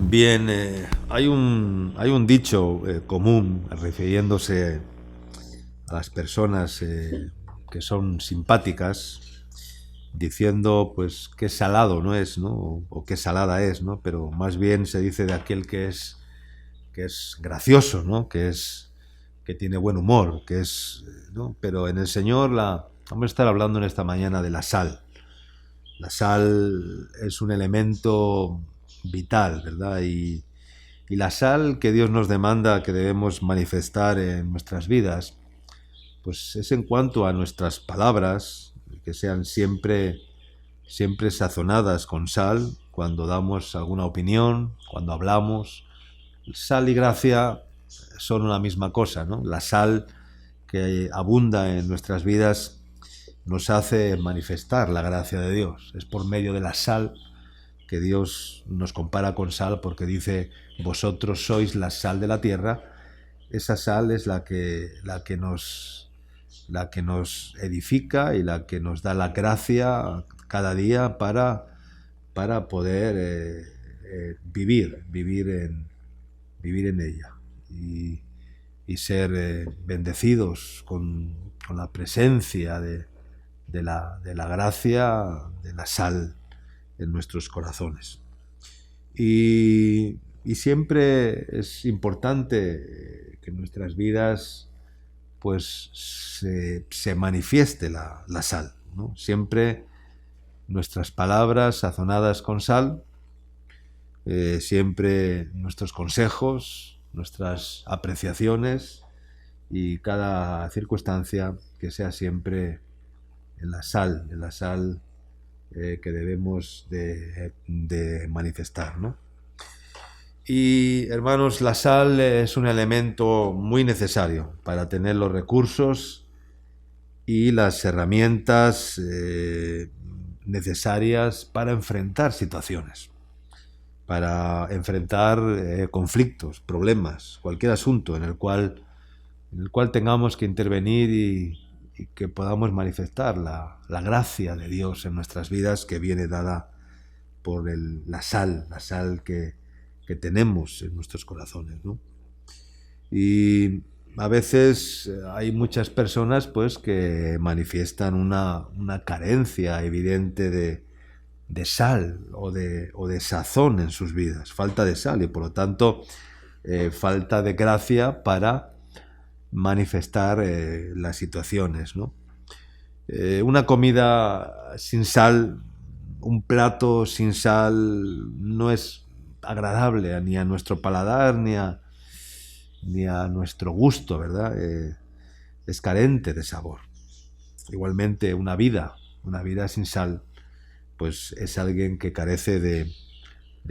Bien, hay un dicho común refiriéndose a las personas que son simpáticas, diciendo pues qué salado no es, ¿no? O qué salada es, ¿no? Pero más bien se dice de aquel que es gracioso, ¿no? Que tiene buen humor, ¿no? Pero en el Señor vamos a estar hablando en esta mañana de la sal. La sal es un elemento vital, ¿verdad? Y la sal que Dios nos demanda que debemos manifestar en nuestras vidas, pues es en cuanto a nuestras palabras, que sean siempre sazonadas con sal, cuando damos alguna opinión, cuando hablamos. Sal y gracia son una misma cosa, ¿no? La sal que abunda en nuestras vidas nos hace manifestar la gracia de Dios. Es por medio de la sal que Dios nos compara con sal, porque dice: vosotros sois la sal de la tierra. Esa sal es la que nos edifica y la que nos da la gracia cada día para poder vivir en ella y ser bendecidos con la presencia de la gracia, de la sal en nuestros corazones. Y siempre es importante que en nuestras vidas pues se manifieste la sal, ¿no? Siempre nuestras palabras sazonadas con sal, siempre nuestros consejos, nuestras apreciaciones y cada circunstancia que sea siempre en la sal que debemos de manifestar, ¿no? Y hermanos, la sal es un elemento muy necesario para tener los recursos y las herramientas necesarias para enfrentar situaciones, para enfrentar conflictos, problemas, cualquier asunto en el cual tengamos que intervenir y que podamos manifestar la gracia de Dios en nuestras vidas, que viene dada por la sal que tenemos en nuestros corazones, ¿no? Y a veces hay muchas personas pues que manifiestan una carencia evidente de sal o de sazón en sus vidas, falta de sal y por lo tanto falta de gracia para manifestar las situaciones, ¿no? Una comida sin sal, un plato sin sal no es agradable ni a nuestro paladar ni a nuestro gusto, ¿verdad? Es carente de sabor. Igualmente una vida sin sal pues es alguien que carece de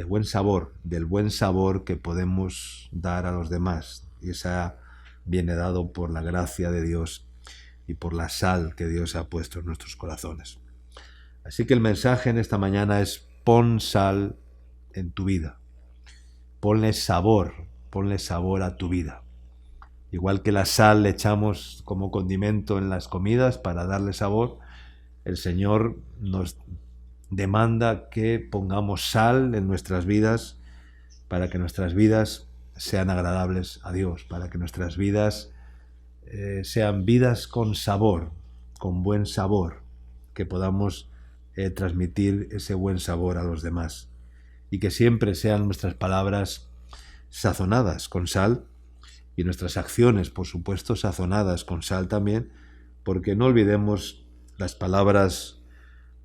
buen sabor, del buen sabor que podemos dar a los demás, y esa viene dado por la gracia de Dios y por la sal que Dios ha puesto en nuestros corazones. Así que el mensaje en esta mañana es: pon sal en tu vida, ponle sabor a tu vida. Igual que la sal le echamos como condimento en las comidas para darle sabor, el Señor nos demanda que pongamos sal en nuestras vidas para que nuestras vidas sean agradables a Dios, para que nuestras vidas sean vidas con sabor, con buen sabor, que podamos transmitir ese buen sabor a los demás, y que siempre sean nuestras palabras sazonadas con sal y nuestras acciones, por supuesto, sazonadas con sal también, porque no olvidemos las palabras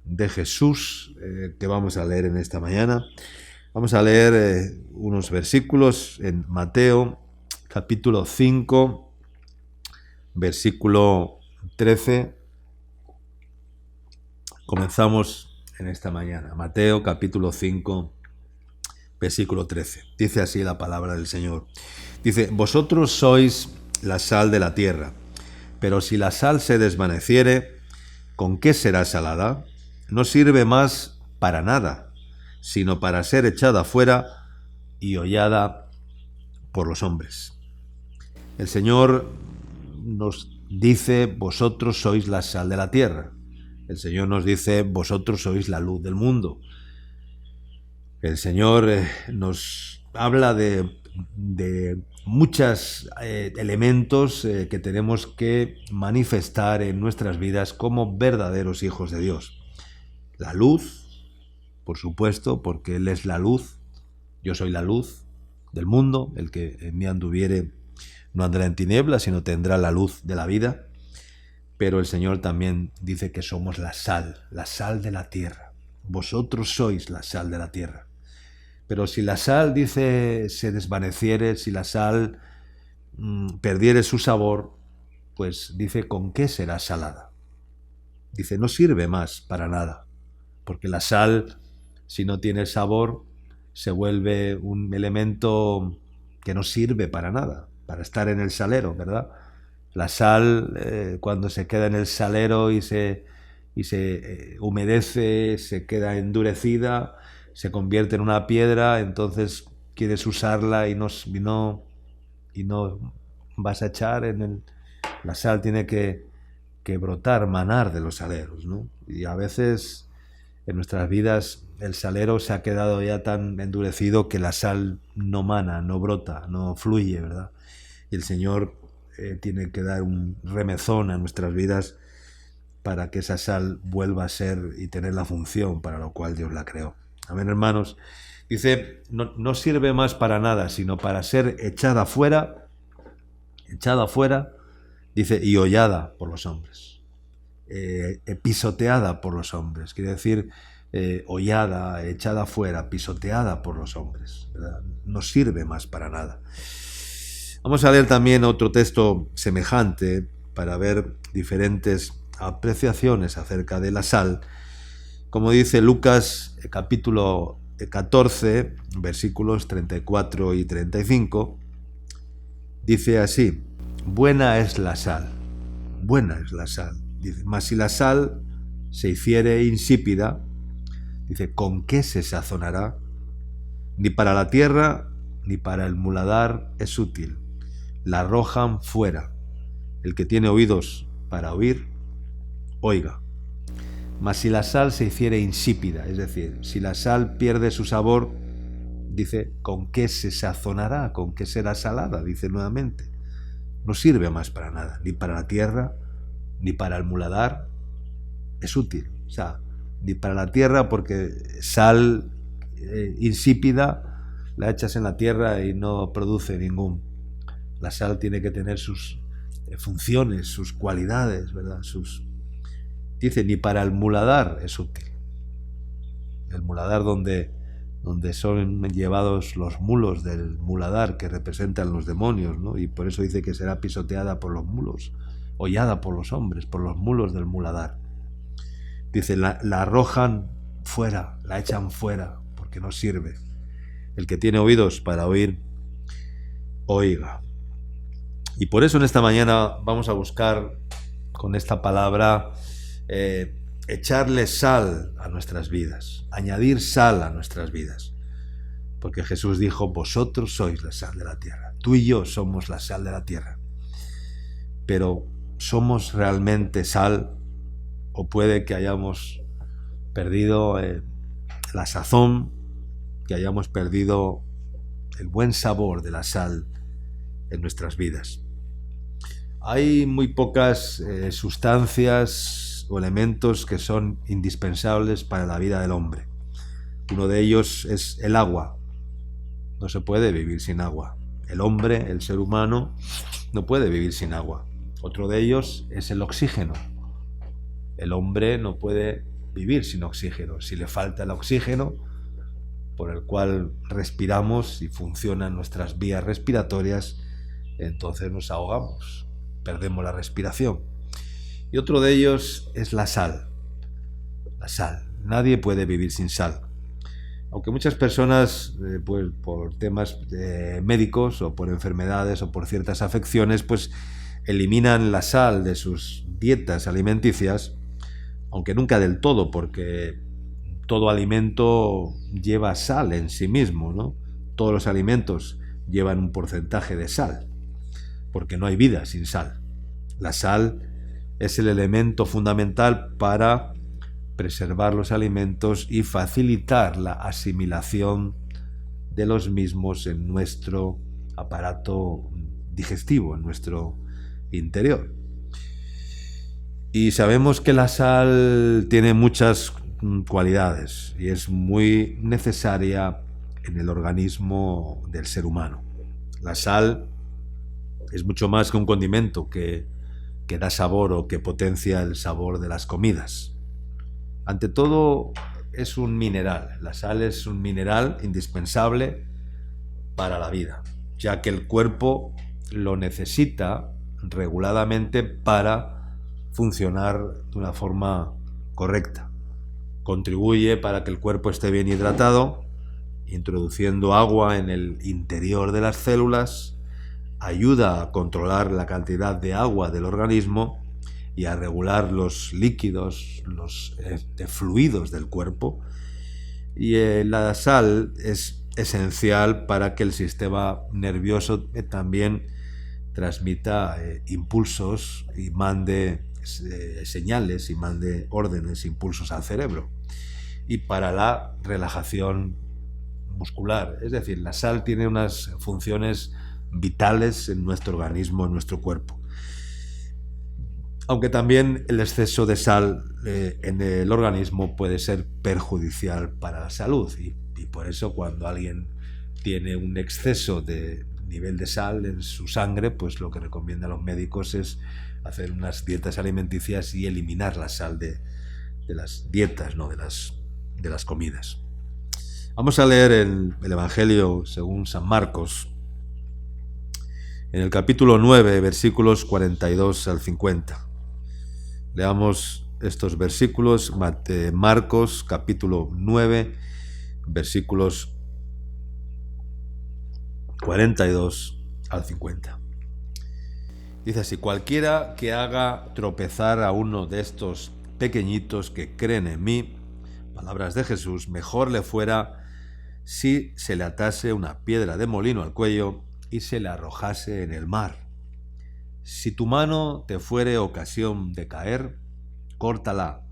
de Jesús que vamos a leer en esta mañana. Vamos a leer unos versículos en Mateo capítulo 5, versículo 13. Comenzamos en esta mañana. Mateo capítulo 5, versículo 13. Dice así la palabra del Señor. Dice: vosotros sois la sal de la tierra, pero si la sal se desvaneciere, ¿con qué será salada? No sirve más para nada, sino para ser echada fuera y hollada por los hombres. El Señor nos dice: vosotros sois la sal de la tierra. El Señor nos dice: vosotros sois la luz del mundo. El Señor nos habla de muchos elementos que tenemos que manifestar en nuestras vidas como verdaderos hijos de Dios. La luz, por supuesto, porque Él es la luz. Yo soy la luz del mundo. El que en mí anduviere no andará en tinieblas, sino tendrá la luz de la vida. Pero el Señor también dice que somos la sal de la tierra. Vosotros sois la sal de la tierra. Pero si la sal, dice, se desvaneciere, si la sal perdiere su sabor, pues dice, ¿con qué será salada? Dice, no sirve más para nada, porque la sal, si no tiene sabor, se vuelve un elemento que no sirve para nada, para estar en el salero, ¿verdad? La sal, cuando se queda en el salero y se humedece, se queda endurecida, se convierte en una piedra, entonces quieres usarla y no vas a echar en el... La sal tiene que brotar, manar de los saleros, ¿no? Y a veces en nuestras vidas el salero se ha quedado ya tan endurecido que la sal no mana, no brota, no fluye, ¿verdad? Y el Señor tiene que dar un remezón a nuestras vidas para que esa sal vuelva a ser y tener la función para lo cual Dios la creó. Amén, hermanos. Dice, no sirve más para nada, sino para ser echada fuera, dice, y hollada por los hombres, pisoteada por los hombres, quiere decir, hollada, echada fuera, pisoteada por los hombres, ¿verdad? No sirve más para nada. Vamos a leer también otro texto semejante para ver diferentes apreciaciones acerca de la sal. Como dice Lucas capítulo 14, versículos 34 y 35, dice así, buena es la sal, dice, mas si la sal se hiciere insípida, dice, ¿con qué se sazonará? Ni para la tierra, ni para el muladar es útil, la arrojan fuera. El que tiene oídos para oír, oiga. Mas si la sal se hiciere insípida, es decir, si la sal pierde su sabor, dice, ¿con qué se sazonará? ¿Con qué será salada? Dice nuevamente. No sirve más para nada, ni para la tierra, ni para el muladar es útil. O sea, ni para la tierra, porque sal insípida la echas en la tierra y no produce ningún. La sal tiene que tener sus funciones, sus cualidades, ¿verdad? Dice, ni para el muladar es útil. El muladar donde son llevados los mulos del muladar que representan los demonios, ¿no? Y por eso dice que será pisoteada por los mulos, hollada por los hombres, por los mulos del muladar. Dice, la arrojan fuera, la echan fuera, porque no sirve. El que tiene oídos para oír, oiga. Y por eso en esta mañana vamos a buscar con esta palabra echarle sal a nuestras vidas, añadir sal a nuestras vidas. Porque Jesús dijo, vosotros sois la sal de la tierra. Tú y yo somos la sal de la tierra. Pero ¿somos realmente sal? ¿O puede que hayamos perdido la sazón, que hayamos perdido el buen sabor de la sal en nuestras vidas? Hay muy pocas sustancias o elementos que son indispensables para la vida del hombre. Uno de ellos es el agua. No se puede vivir sin agua. El hombre, el ser humano, no puede vivir sin agua. Otro de ellos es el oxígeno. El hombre no puede vivir sin oxígeno. Si le falta el oxígeno por el cual respiramos y funcionan nuestras vías respiratorias, entonces nos ahogamos, perdemos la respiración. Y otro de ellos es la sal. La sal. Nadie puede vivir sin sal. Aunque muchas personas, pues por temas médicos o por enfermedades o por ciertas afecciones, pues eliminan la sal de sus dietas alimenticias, aunque nunca del todo, porque todo alimento lleva sal en sí mismo, ¿no? Todos los alimentos llevan un porcentaje de sal, porque no hay vida sin sal. La sal es el elemento fundamental para preservar los alimentos y facilitar la asimilación de los mismos en nuestro aparato digestivo, en nuestro interior. Y sabemos que la sal tiene muchas cualidades y es muy necesaria en el organismo del ser humano. La sal es mucho más que un condimento que da sabor o que potencia el sabor de las comidas. Ante todo, es un mineral. La sal es un mineral indispensable para la vida, ya que el cuerpo lo necesita reguladamente para funcionar de una forma correcta. Contribuye para que el cuerpo esté bien hidratado, introduciendo agua en el interior de las células, ayuda a controlar la cantidad de agua del organismo y a regular los líquidos, los fluidos del cuerpo. Y la sal es esencial para que el sistema nervioso también transmita impulsos y mande señales y mande órdenes, impulsos al cerebro. Y para la relajación muscular. Es decir, la sal tiene unas funciones vitales en nuestro organismo, en nuestro cuerpo. Aunque también el exceso de sal en el organismo puede ser perjudicial para la salud y por eso cuando alguien tiene un exceso de nivel de sal en su sangre, pues lo que recomiendan los médicos es hacer unas dietas alimenticias y eliminar la sal de las dietas, ¿no? de las comidas. Vamos a leer el Evangelio según San Marcos, en el capítulo 9, versículos 42 al 50. Leamos estos versículos, Marcos capítulo 9, versículos 42 al 50. Dice así: cualquiera que haga tropezar a uno de estos pequeñitos que creen en mí, palabras de Jesús, mejor le fuera si se le atase una piedra de molino al cuello y se le arrojase en el mar. Si tu mano te fuere ocasión de caer, córtala.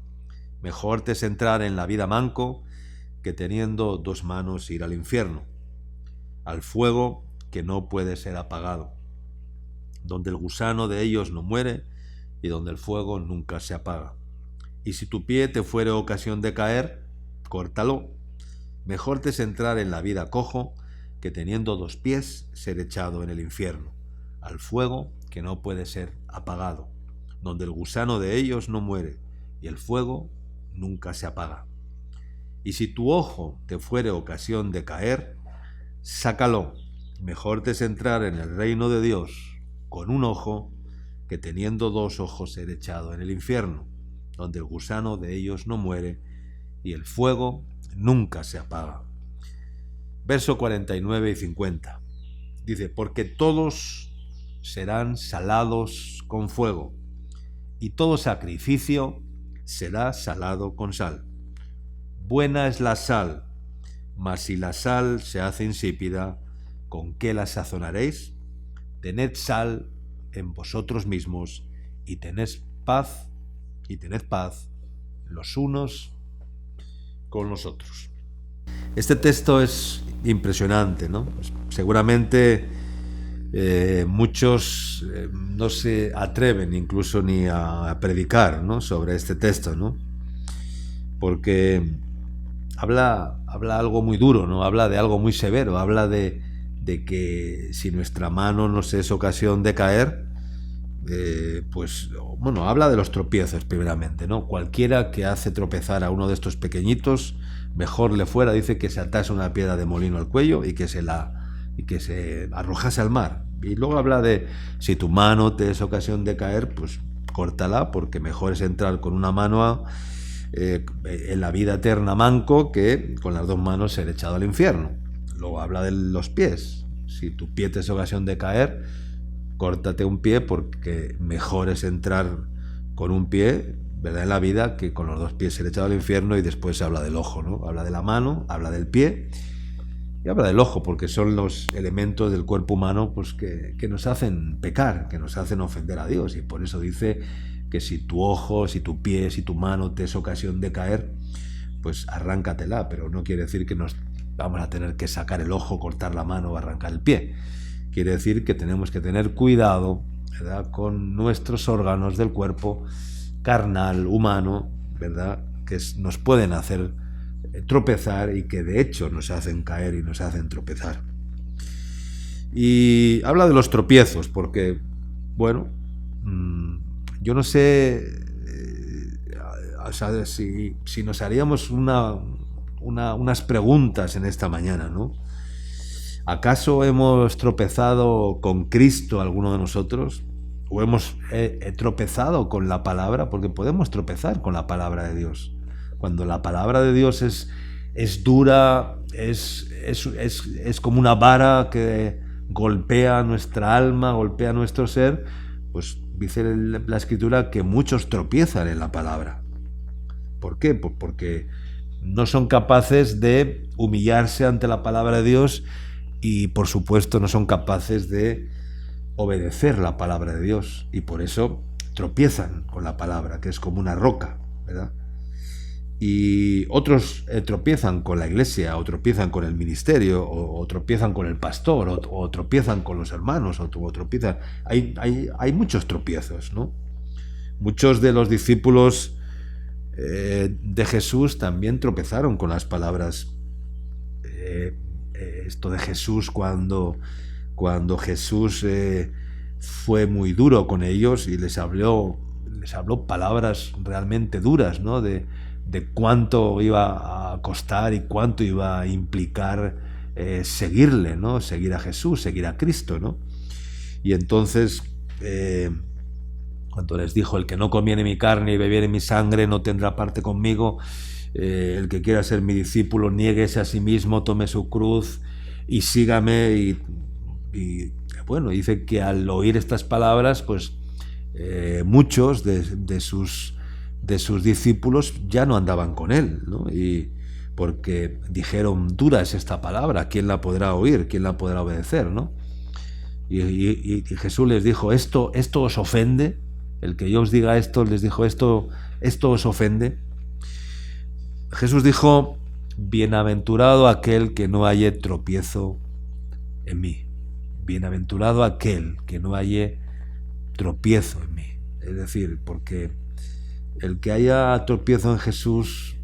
Mejor te es entrar en la vida manco que teniendo dos manos ir al infierno, al fuego que no puede ser apagado, donde el gusano de ellos no muere y donde el fuego nunca se apaga. Y si tu pie te fuere ocasión de caer, córtalo. Mejor te es entrar en la vida cojo que teniendo dos pies ser echado en el infierno, al fuego que no puede ser apagado, donde el gusano de ellos no muere y el fuego nunca se apaga. Y si tu ojo te fuere ocasión de caer, sácalo. Mejor te es entrar en el reino de Dios con un ojo que teniendo dos ojos ser echado en el infierno, donde el gusano de ellos no muere y el fuego nunca se apaga. Verso 49 y 50. Dice: porque todos serán salados con fuego, y todo sacrificio será salado con sal. Buena es la sal, mas si la sal se hace insípida, ¿con qué la sazonaréis? Tened sal en vosotros mismos y tened paz los unos con los otros. Este texto es impresionante, ¿no? Seguramente muchos no se atreven incluso ni a predicar, ¿no?, sobre este texto, ¿no? Porque habla algo muy duro, ¿no? Habla de algo muy severo, habla de que si nuestra mano nos es ocasión de caer, pues bueno, habla de los tropiezos primeramente, ¿no? Cualquiera que hace tropezar a uno de estos pequeñitos, mejor le fuera, dice, que se atase una piedra de molino al cuello y que se arrojase al mar. Y luego habla de si tu mano te es ocasión de caer, pues córtala, porque mejor es entrar con una mano en la vida eterna manco que con las dos manos ser echado al infierno. Luego habla de los pies. Si tu pie te es ocasión de caer, córtate un pie, porque mejor es entrar con un pie, ¿verdad?, en la vida que con los dos pies ser echado al infierno. Y después se habla del ojo, ¿no? Habla de la mano, habla del pie y habla del ojo, porque son los elementos del cuerpo humano, pues que nos hacen pecar, que nos hacen ofender a Dios. Y por eso dice que si tu ojo, si tu pie, si tu mano te es ocasión de caer, pues arráncatela. Pero no quiere decir que nos vamos a tener que sacar el ojo, cortar la mano o arrancar el pie. Quiere decir que tenemos que tener cuidado, ¿verdad?, con nuestros órganos del cuerpo carnal, humano, ¿verdad?, que nos pueden hacer tropezar y que de hecho nos hacen caer y nos hacen tropezar. Y habla de los tropiezos, porque, bueno, yo no sé si nos haríamos unas preguntas en esta mañana, ¿no? ¿Acaso hemos tropezado con Cristo alguno de nosotros? ¿O hemos tropezado con la palabra? Porque podemos tropezar con la palabra de Dios. Cuando la palabra de Dios es dura, es como una vara que golpea nuestra alma, golpea nuestro ser, pues dice la Escritura que muchos tropiezan en la palabra. ¿Por qué? Pues porque no son capaces de humillarse ante la palabra de Dios y, por supuesto, no son capaces de obedecer la palabra de Dios, y por eso tropiezan con la palabra, que es como una roca, ¿verdad? Y otros tropiezan con la iglesia, o tropiezan con el ministerio, o tropiezan con el pastor, o tropiezan con los hermanos, o tropiezan. Hay muchos tropiezos, ¿no? Muchos de los discípulos de Jesús también tropezaron con las palabras. Esto de Jesús, cuando Jesús fue muy duro con ellos y les habló palabras realmente duras, ¿no?, de cuánto iba a costar y cuánto iba a implicar seguirle, ¿no?, seguir a Jesús, seguir a Cristo, ¿no? Y entonces, cuando les dijo: el que no comiere mi carne y bebiere mi sangre no tendrá parte conmigo, el que quiera ser mi discípulo, niéguese a sí mismo, tome su cruz y sígame. Y bueno, dice que al oír estas palabras, pues muchos de sus discípulos ya no andaban con él, ¿no? Y porque dijeron: dura es esta palabra, ¿quién la podrá oír? ¿Quién la podrá obedecer?, ¿no? Y Jesús les dijo: ¿Esto os ofende? El que yo os diga esto, les dijo: ¿Esto os ofende? Jesús dijo: bienaventurado aquel que no halle tropiezo en mí. Bienaventurado aquel que no halle tropiezo en mí. Es decir, porque el que haya tropiezo en Jesús,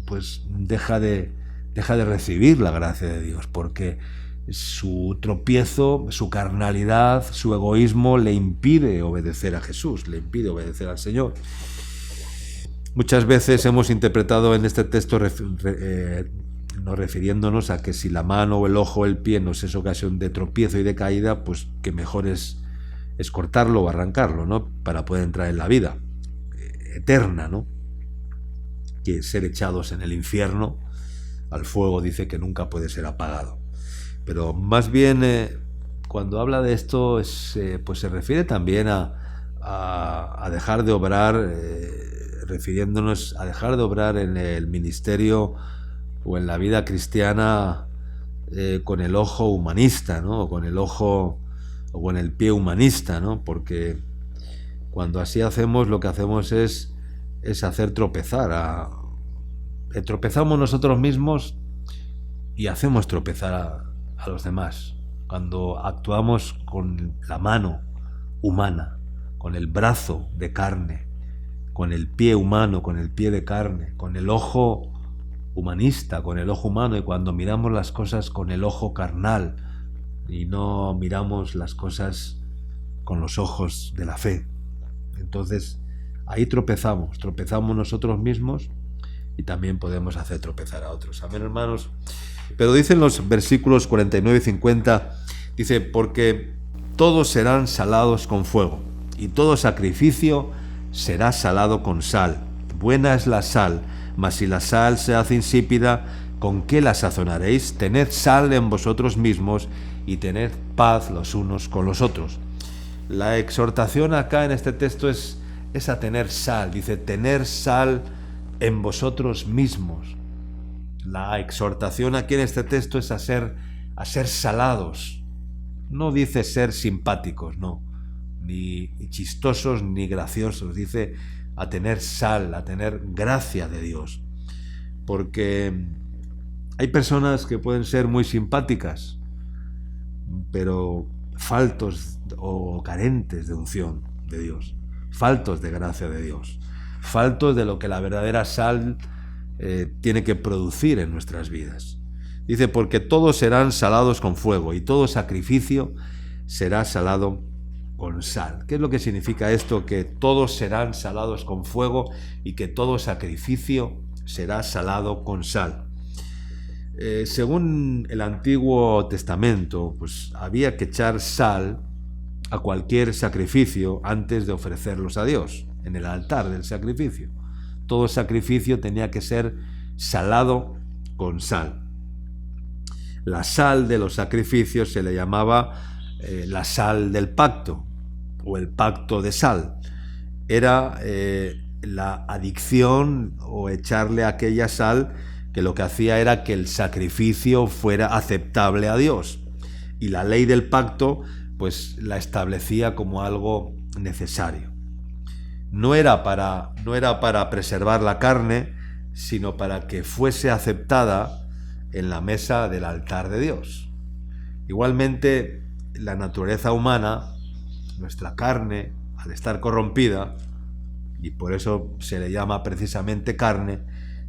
pues deja de recibir la gracia de Dios, porque su tropiezo, su carnalidad, su egoísmo le impide obedecer a Jesús, le impide obedecer al Señor. Muchas veces hemos interpretado en este texto no refiriéndonos a que si la mano o el ojo o el pie nos es ocasión de tropiezo y de caída, pues que mejor es cortarlo o arrancarlo, ¿no?, para poder entrar en la vida eterna, ¿no?, que ser echados en el infierno al fuego, dice que nunca puede ser apagado. Pero más bien cuando habla de esto pues se refiere también a dejar de obrar, refiriéndonos a dejar de obrar en el ministerio o en la vida cristiana con el ojo humanista, ¿no?, o con el ojo o con el pie humanista, ¿no?, porque cuando así hacemos, lo que hacemos es hacer tropezar tropezamos nosotros mismos y hacemos tropezar a los demás. Cuando actuamos con la mano humana, con el brazo de carne, con el pie humano, con el pie de carne, con el ojo humanista, con el ojo humano, y cuando miramos las cosas con el ojo carnal y no miramos las cosas con los ojos de la fe, entonces ahí tropezamos nosotros mismos y también podemos hacer tropezar a otros. Amén, hermanos. Pero dicen los versículos 49 y 50, dice: porque todos serán salados con fuego, y todo sacrificio será salado con sal. Buena es la sal, mas si la sal se hace insípida, ¿con qué la sazonaréis? Tened sal en vosotros mismos y tened paz los unos con los otros. La exhortación acá en este texto es a tener sal. Dice: tener sal en vosotros mismos. La exhortación aquí en este texto es a ser salados. No dice ser simpáticos, no, ni chistosos ni graciosos. Dice a tener sal, a tener gracia de Dios. Porque Hay personas que pueden ser muy simpáticas, pero faltos o carentes de unción de Dios, faltos de gracia de Dios, faltos de lo que la verdadera sal tiene que producir en nuestras vidas. Dice, porque todos serán salados con fuego y todo sacrificio será salado con sal. ¿Qué es lo que significa esto? Que todos serán salados con fuego y que todo sacrificio será salado con sal. Según el Antiguo Testamento, pues había que echar sal a cualquier sacrificio antes de ofrecerlos a Dios, en el altar del sacrificio. Todo sacrificio tenía que ser salado con sal. La sal de los sacrificios se le llamaba la sal del pacto o el pacto de sal. Era la adicción o echarle aquella sal que lo que hacía era que el sacrificio fuera aceptable a Dios. Y la ley del pacto pues la establecía como algo necesario. No era para preservar la carne, sino para que fuese aceptada en la mesa del altar de Dios. Igualmente, la naturaleza humana, nuestra carne, al estar corrompida, y por eso se le llama precisamente carne,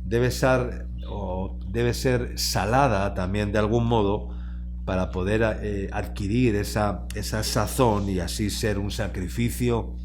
debe ser salada también de algún modo para poder adquirir esa sazón y así ser un sacrificio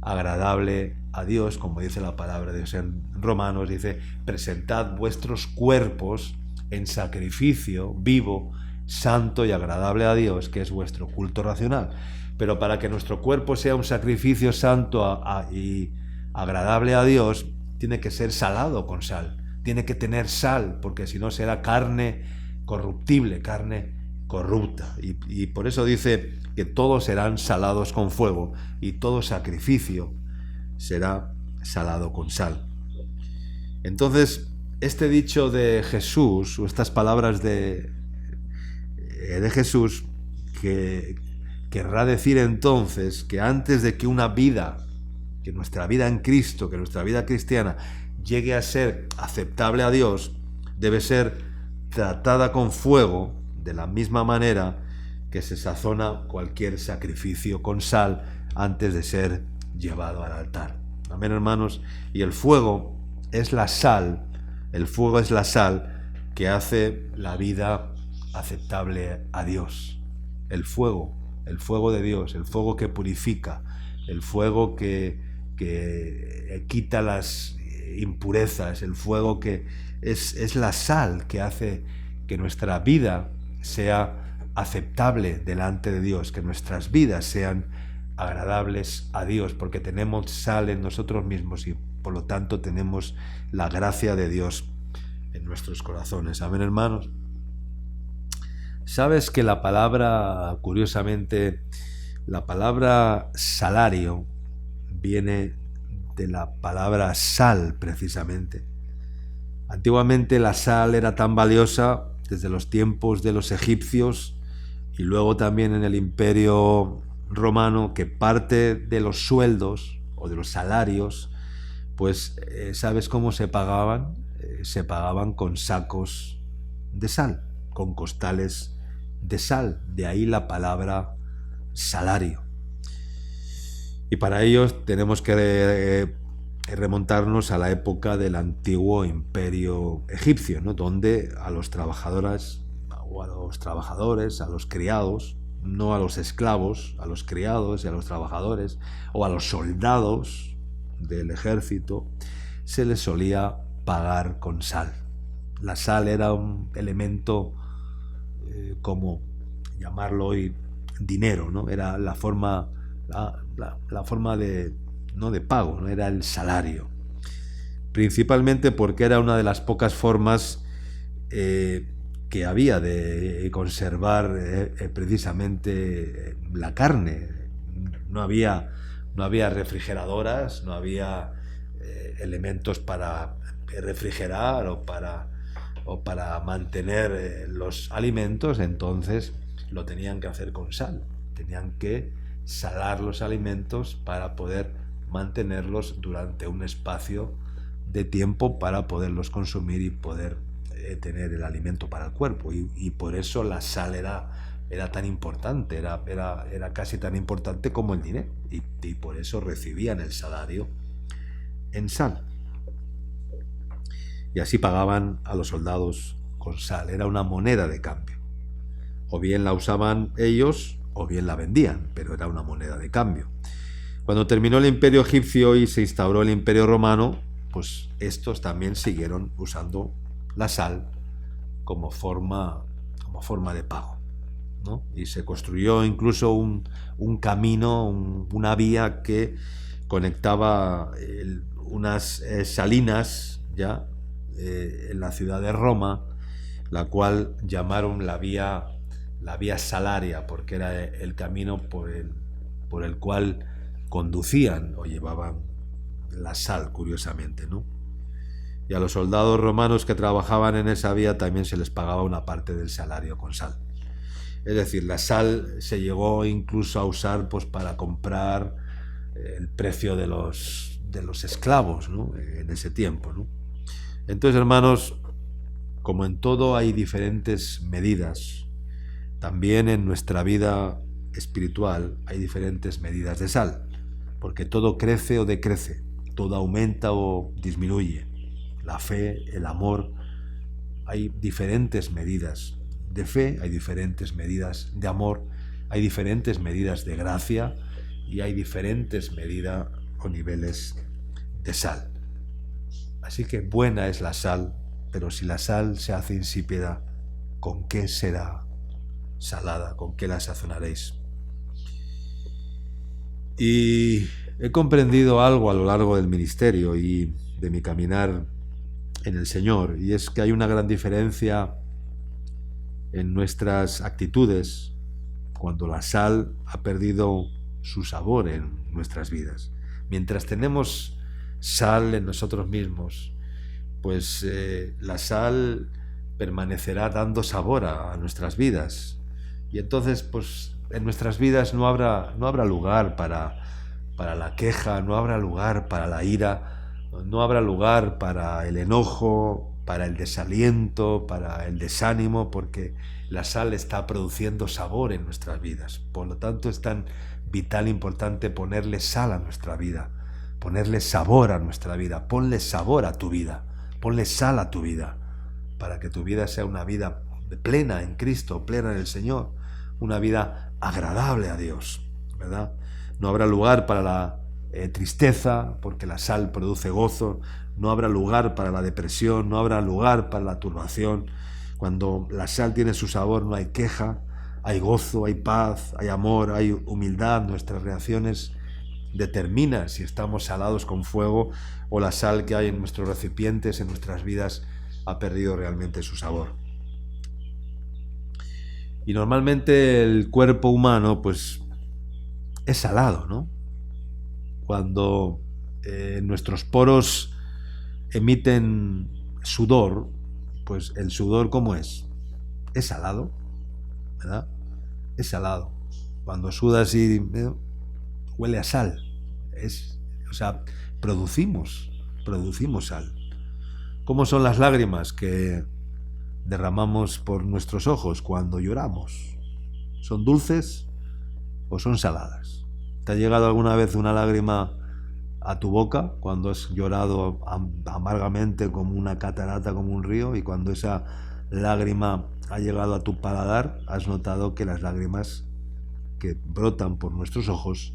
agradable a Dios, como dice la palabra de Dios en Romanos, dice, presentad vuestros cuerpos en sacrificio vivo, santo y agradable a Dios, que es vuestro culto racional. Pero para que nuestro cuerpo sea un sacrificio santo y agradable a Dios, tiene que ser salado con sal, tiene que tener sal, porque si no será carne corruptible, carne corrupta. Y por eso dice que todos serán salados con fuego y todo sacrificio será salado con sal. Entonces, este dicho de Jesús, o estas palabras de Jesús, que querrá decir entonces que antes de que una vida, que nuestra vida en Cristo, que nuestra vida cristiana llegue a ser aceptable a Dios, debe ser tratada con fuego de la misma manera que se sazona cualquier sacrificio con sal antes de ser llevado al altar. Amén, hermanos. Y el fuego es la sal, que hace la vida aceptable a Dios. El fuego de Dios, el fuego que purifica, el fuego que quita las impurezas, el fuego que es la sal que hace que nuestra vida sea aceptable delante de Dios, que nuestras vidas sean agradables a Dios, porque tenemos sal en nosotros mismos y por lo tanto tenemos la gracia de Dios en nuestros corazones. Amén, hermanos. Sabes que la palabra, curiosamente, la palabra salario viene de la palabra sal, precisamente. Antiguamente la sal era tan valiosa desde los tiempos de los egipcios y luego también en el Imperio Romano, que parte de los sueldos o de los salarios, pues ¿sabes cómo se pagaban? Se pagaban con sacos de sal, con costales de sal, de ahí la palabra salario. Y para ello tenemos que remontarnos a la época del antiguo imperio egipcio, ¿no? Donde a los trabajadores, a los criados, no a los esclavos, a los criados y a los trabajadores, o a los soldados del ejército, se les solía pagar con sal. La sal era un elemento, como llamarlo hoy, dinero, ¿no? Era la forma de, no de pago, ¿no? Era el salario. Principalmente porque era una de las pocas formas que había de conservar precisamente la carne. No había refrigeradoras, no había elementos para refrigerar o para mantener los alimentos, entonces lo tenían que hacer con sal. Tenían que salar los alimentos para poder mantenerlos durante un espacio de tiempo para poderlos consumir y poder tener el alimento para el cuerpo, y por eso la sal era tan importante, era casi tan importante como el dinero, y por eso recibían el salario en sal. Y así pagaban a los soldados con sal, era una moneda de cambio. O bien la usaban ellos o bien la vendían, pero era una moneda de cambio. Cuando terminó el imperio egipcio y se instauró el imperio romano, pues estos también siguieron usando la sal como forma de pago, ¿no? Y se construyó incluso un camino, una vía que conectaba unas salinas ya en la ciudad de Roma, la cual llamaron la vía Salaria, porque era el camino por el cual conducían o llevaban la sal, curiosamente, ¿no? Y a los soldados romanos que trabajaban en esa vía también se les pagaba una parte del salario con sal. Es decir, la sal se llegó incluso a usar pues para comprar el precio de los esclavos, ¿no? En ese tiempo, ¿no? Entonces, hermanos, como en todo hay diferentes medidas, también en nuestra vida espiritual hay diferentes medidas de sal, porque todo crece o decrece, todo aumenta o disminuye. La fe, el amor, hay diferentes medidas de fe, hay diferentes medidas de amor, hay diferentes medidas de gracia y hay diferentes medidas o niveles de sal. Así que buena es la sal, pero si la sal se hace insípida, ¿con qué será salada? ¿Con qué la sazonaréis? Y he comprendido algo a lo largo del ministerio y de mi caminar en el Señor, y es que hay una gran diferencia en nuestras actitudes cuando la sal ha perdido su sabor en nuestras vidas. Mientras tenemos sal en nosotros mismos, pues la sal permanecerá dando sabor a nuestras vidas, y entonces pues en nuestras vidas no habrá lugar para la queja, no habrá lugar para la ira, no habrá lugar para el enojo, para el desaliento, para el desánimo, porque la sal está produciendo sabor en nuestras vidas. Por lo tanto, es tan vital, importante ponerle sal a nuestra vida, ponerle sabor a nuestra vida. Ponle sabor a tu vida, ponle sal a tu vida, para que tu vida sea una vida plena en Cristo, plena en el Señor, una vida agradable a Dios, ¿verdad? No habrá lugar para la tristeza, porque la sal produce gozo. No habrá lugar para la depresión, no habrá lugar para la turbación. Cuando la sal tiene su sabor, no hay queja, hay gozo, hay paz, hay amor, hay humildad. Nuestras reacciones determinan si estamos salados con fuego o la sal que hay en nuestros recipientes, en nuestras vidas, ha perdido realmente su sabor. Y normalmente el cuerpo humano pues es salado, ¿no? Cuando nuestros poros emiten sudor, pues el sudor, ¿cómo es? Es salado, ¿verdad? Es salado. Cuando sudas y huele a sal. O sea, producimos sal. ¿Cómo son las lágrimas que derramamos por nuestros ojos cuando lloramos? ¿Son dulces o son saladas? ¿Te ha llegado alguna vez una lágrima a tu boca cuando has llorado amargamente como una catarata, como un río, y cuando esa lágrima ha llegado a tu paladar, has notado que las lágrimas que brotan por nuestros ojos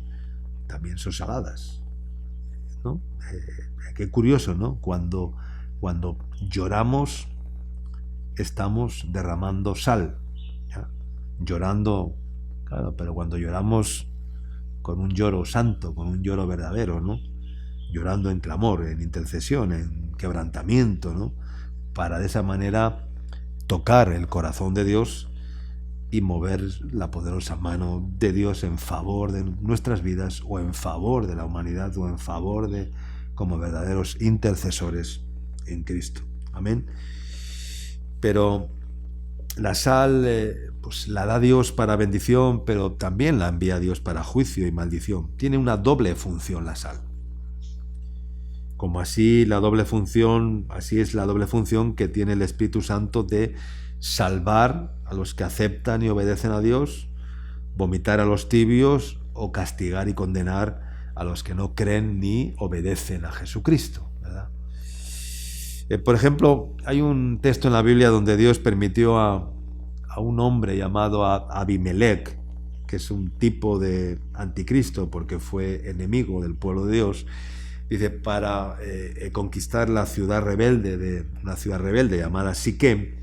también son saladas, ¿no? Qué curioso, ¿no? Cuando lloramos estamos derramando sal, ¿ya? Llorando, claro, pero cuando lloramos con un lloro santo, con un lloro verdadero, ¿no? Llorando en clamor, en intercesión, en quebrantamiento, ¿no? Para de esa manera tocar el corazón de Dios y mover la poderosa mano de Dios en favor de nuestras vidas, o en favor de la humanidad, o en favor de, como verdaderos intercesores en Cristo. Amén. Pero la sal pues la da Dios para bendición, pero también la envía Dios para juicio y maldición. Tiene una doble función la sal. como así la doble función, así es la doble función que tiene el Espíritu Santo de salvar a los que aceptan y obedecen a Dios, vomitar a los tibios o castigar y condenar a los que no creen ni obedecen a Jesucristo, ¿verdad? Por ejemplo, hay un texto en la Biblia donde Dios permitió a un hombre llamado Abimelech, que es un tipo de anticristo porque fue enemigo del pueblo de Dios, dice, para conquistar una ciudad rebelde llamada Siquem.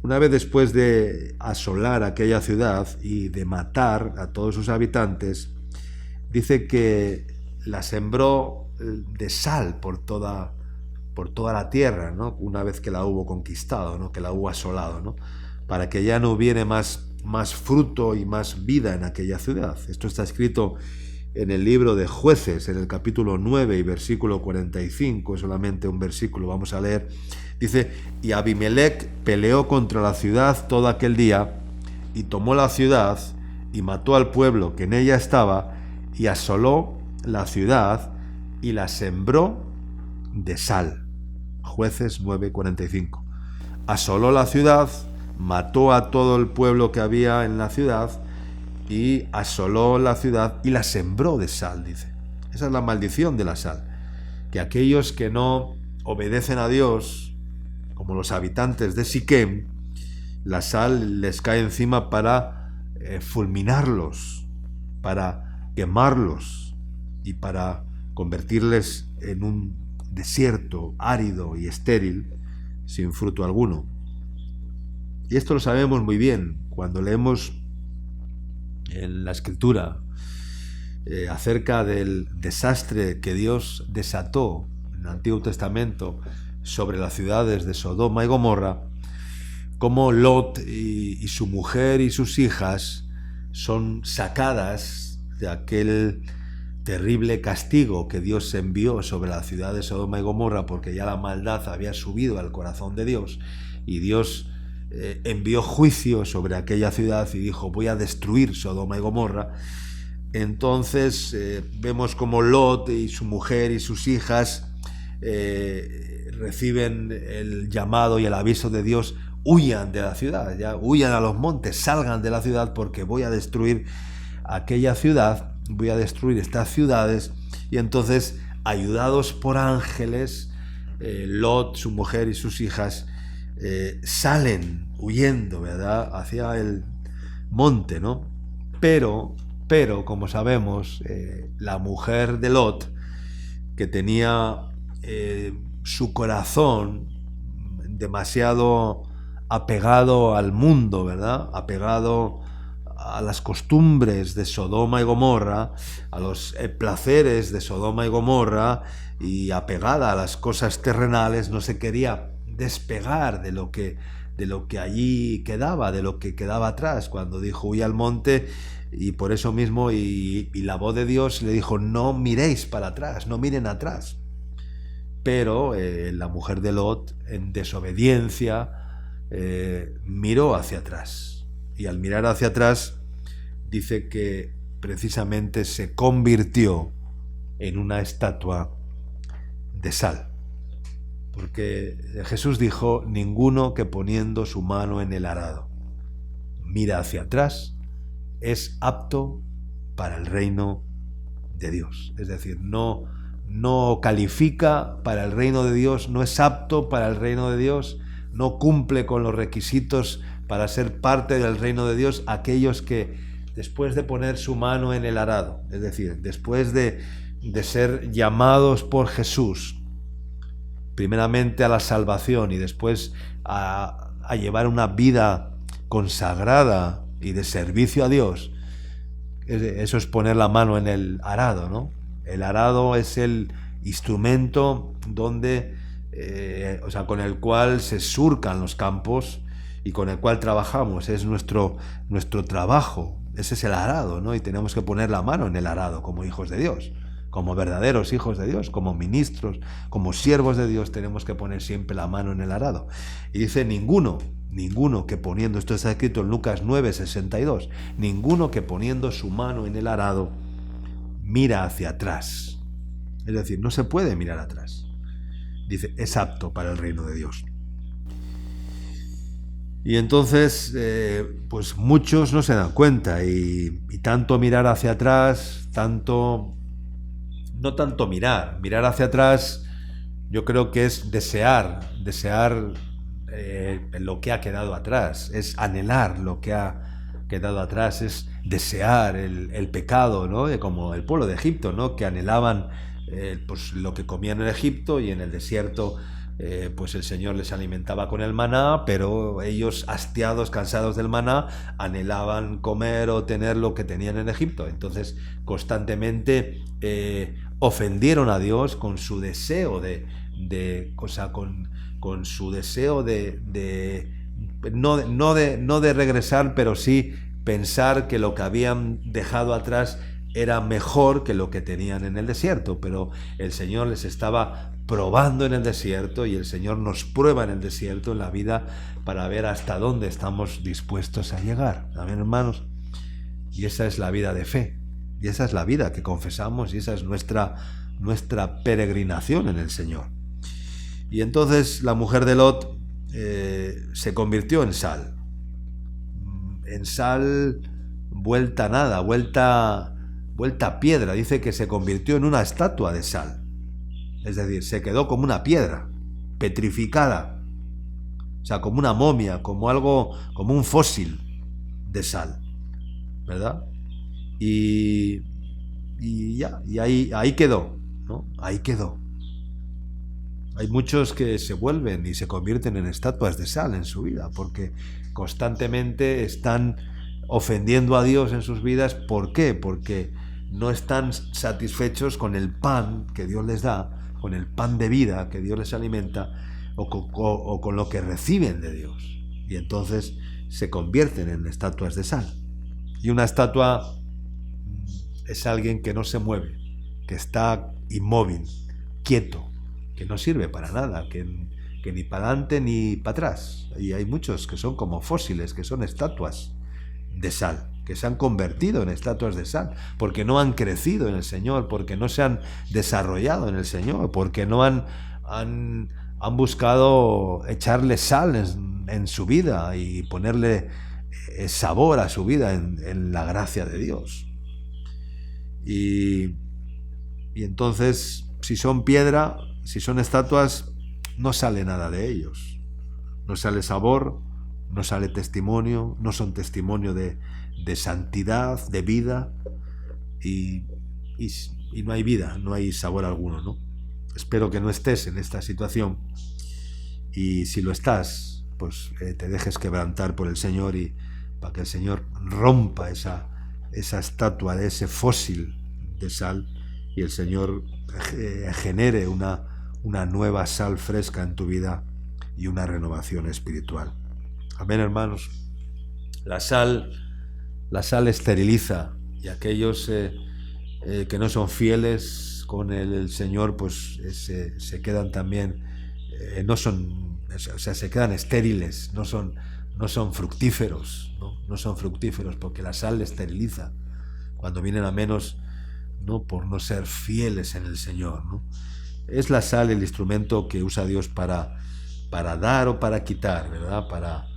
Una vez después de asolar aquella ciudad y de matar a todos sus habitantes, dice que la sembró de sal por toda la tierra, ¿no? Una vez que la hubo conquistado, ¿no? Que la hubo asolado, ¿no? Para que ya no hubiera más fruto y más vida en aquella ciudad. Esto está escrito en el libro de Jueces, en el capítulo 9 y versículo 45, solamente un versículo vamos a leer. Dice, y Abimelech peleó contra la ciudad todo aquel día, y tomó la ciudad, y mató al pueblo que en ella estaba, y asoló la ciudad, y la sembró de sal. Jueces 9:45. Asoló la ciudad, mató a todo el pueblo que había en la ciudad, y asoló la ciudad y la sembró de sal, dice. Esa es la maldición de la sal, que aquellos que no obedecen a Dios, como los habitantes de Siquem, la sal les cae encima para fulminarlos, para quemarlos y para convertirles en un desierto árido y estéril, sin fruto alguno. Y esto lo sabemos muy bien cuando leemos en la Escritura acerca del desastre que Dios desató en el Antiguo Testamento sobre las ciudades de Sodoma y Gomorra, cómo Lot y su mujer y sus hijas son sacadas de aquel terrible castigo que Dios envió sobre la ciudad de Sodoma y Gomorra, porque ya la maldad había subido al corazón de Dios, y Dios envió juicio sobre aquella ciudad y dijo, voy a destruir Sodoma y Gomorra. Entonces vemos como Lot y su mujer y sus hijas reciben el llamado y el aviso de Dios, huyan de la ciudad, ya huyan a los montes, salgan de la ciudad porque voy a destruir aquella ciudad, voy a destruir estas ciudades. Y entonces, ayudados por ángeles, Lot, su mujer y sus hijas salen huyendo, ¿verdad?, hacia el monte, ¿no? Pero como sabemos, la mujer de Lot, que tenía su corazón demasiado apegado al mundo, ¿verdad?, apegado a las costumbres de Sodoma y Gomorra, a los placeres de Sodoma y Gomorra, y apegada a las cosas terrenales, no se quería despegar de lo que allí quedaba, de lo que quedaba atrás, cuando dijo huye al monte. Y por eso mismo y la voz de Dios le dijo, no miréis para atrás, no miren atrás. Pero la mujer de Lot, en desobediencia, miró hacia atrás, y al mirar hacia atrás dice que precisamente se convirtió en una estatua de sal. Porque Jesús dijo, ninguno que poniendo su mano en el arado mira hacia atrás es apto para el reino de Dios. Es decir, no califica para el reino de Dios, no es apto para el reino de Dios, no cumple con los requisitos para ser parte del reino de Dios aquellos que después de poner su mano en el arado, es decir, después de ser llamados por Jesús, primeramente a la salvación y después a llevar una vida consagrada y de servicio a Dios. Eso es poner la mano en el arado, ¿no? El arado es el instrumento donde, con el cual se surcan los campos y con el cual trabajamos. Es nuestro trabajo. Ese es el arado, ¿no? Y tenemos que poner la mano en el arado como hijos de Dios, como verdaderos hijos de Dios, como ministros, como siervos de Dios, tenemos que poner siempre la mano en el arado. Y dice, ninguno que poniendo, esto está escrito en Lucas 9:62, ninguno que poniendo su mano en el arado mira hacia atrás. Es decir, no se puede mirar atrás. dice, es apto para el reino de Dios. Y entonces, pues muchos no se dan cuenta y tanto mirar hacia atrás, no tanto mirar hacia atrás, yo creo que es desear lo que ha quedado atrás, es anhelar lo que ha quedado atrás, es desear el pecado, ¿no? Como el pueblo de Egipto, ¿no? Que anhelaban pues lo que comían en Egipto, y en el desierto pues el Señor les alimentaba con el maná, pero ellos, hastiados, cansados del maná, anhelaban comer o tener lo que tenían en Egipto. Entonces constantemente ofendieron a Dios con su deseo con su deseo no de regresar, pero sí pensar que lo que habían dejado atrás era mejor que lo que tenían en el desierto. Pero el Señor les estaba probando en el desierto, y el Señor nos prueba en el desierto, en la vida, para ver hasta dónde estamos dispuestos a llegar. Amén, hermanos. Y esa es la vida de fe, y esa es la vida que confesamos, y esa es nuestra peregrinación en el Señor. Y entonces la mujer de Lot se convirtió en sal vuelta a nada, vuelta a piedra. Dice que se convirtió en una estatua de sal. Es decir, se quedó como una piedra, petrificada. O sea, como una momia, como un fósil de sal, ¿verdad? Y ahí quedó, ¿no? Ahí quedó. Hay muchos que se vuelven y se convierten en estatuas de sal en su vida, porque constantemente están ofendiendo a Dios en sus vidas. ¿Por qué? Porque no están satisfechos con el pan que Dios les da, con el pan de vida que Dios les alimenta, o con lo que reciben de Dios. Y entonces se convierten en estatuas de sal. Y una estatua es alguien que no se mueve, que está inmóvil, quieto, que no sirve para nada, que ni para adelante ni para atrás. Y hay muchos que son como fósiles, que son estatuas de sal, que se han convertido en estatuas de sal, porque no han crecido en el Señor, porque no se han desarrollado en el Señor, porque no han buscado echarle sal en su vida y ponerle sabor a su vida en la gracia de Dios. Y entonces, si son piedra, si son estatuas, no sale nada de ellos. No sale sabor, no sale testimonio, no son testimonio de santidad, de vida, y no hay vida, no hay sabor alguno, ¿no? Espero que no estés en esta situación, y si lo estás, pues te dejes quebrantar por el Señor, y para que el Señor rompa esa estatua de ese fósil de sal, y el Señor genere una nueva sal fresca en tu vida y una renovación espiritual. Amén, hermanos. La sal esteriliza, y aquellos que no son fieles con el Señor, pues se quedan también, se quedan estériles, no son fructíferos, no son fructíferos, porque la sal esteriliza cuando vienen a menos, ¿no? Por no ser fieles en el Señor, ¿no? Es la sal el instrumento que usa Dios para dar o para quitar, ¿verdad? Para